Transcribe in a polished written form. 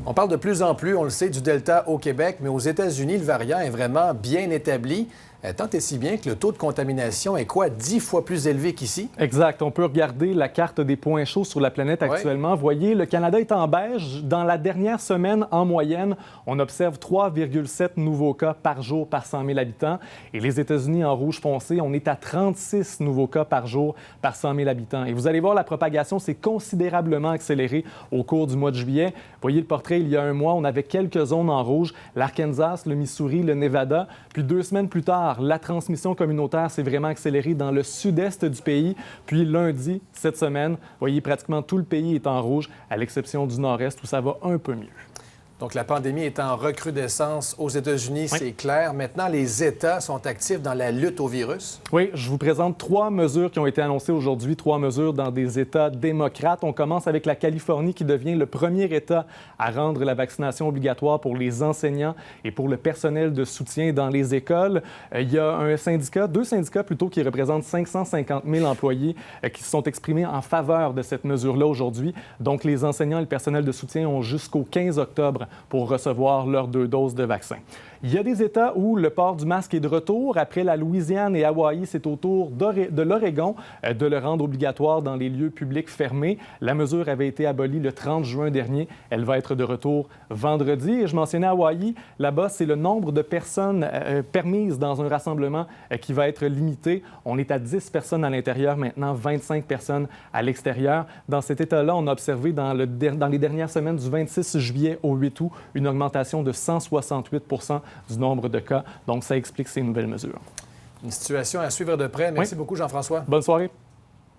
On parle de plus en plus, on le sait, du Delta au Québec, mais aux États-Unis, le variant est vraiment bien établi. Tant et si bien que le taux de contamination est 10 fois plus élevé qu'ici? Exact. On peut regarder la carte des points chauds sur la planète actuellement. Vous voyez, le Canada est en beige. Dans la dernière semaine, en moyenne, on observe 3,7 nouveaux cas par jour par 100 000 habitants. Et les États-Unis, en rouge foncé, on est à 36 nouveaux cas par jour par 100 000 habitants. Et vous allez voir, la propagation s'est considérablement accélérée au cours du mois de juillet. Vous voyez le portrait, il y a un mois, on avait quelques zones en rouge, l'Arkansas, le Missouri, le Nevada. Puis 2 semaines plus tard, la transmission communautaire s'est vraiment accélérée dans le sud-est du pays. Puis lundi, cette semaine, vous voyez, pratiquement tout le pays est en rouge, à l'exception du nord-est où ça va un peu mieux. Donc, la pandémie est en recrudescence aux États-Unis, c'est clair. Maintenant, les États sont actifs dans la lutte au virus. Oui, je vous présente 3 mesures qui ont été annoncées aujourd'hui, 3 mesures dans des États démocrates. On commence avec la Californie qui devient le premier État à rendre la vaccination obligatoire pour les enseignants et pour le personnel de soutien dans les écoles. Il y a deux syndicats plutôt, qui représentent 550 000 employés qui se sont exprimés en faveur de cette mesure-là aujourd'hui. Donc, les enseignants et le personnel de soutien ont jusqu'au 15 octobre pour recevoir leurs 2 doses de vaccin. Il y a des États où le port du masque est de retour. Après la Louisiane et Hawaï, c'est au tour de l'Oregon de le rendre obligatoire dans les lieux publics fermés. La mesure avait été abolie le 30 juin dernier. Elle va être de retour vendredi. Et je mentionnais Hawaï. Là-bas, c'est le nombre de personnes permises dans un rassemblement qui va être limité. On est à 10 personnes à l'intérieur, maintenant 25 personnes à l'extérieur. Dans cet État-là, on a observé dans les dernières semaines du 26 juillet au 8 août une augmentation de 168 du nombre de cas. Donc, ça explique ces nouvelles mesures. Une situation à suivre de près. Merci beaucoup, Jean-François. Bonne soirée.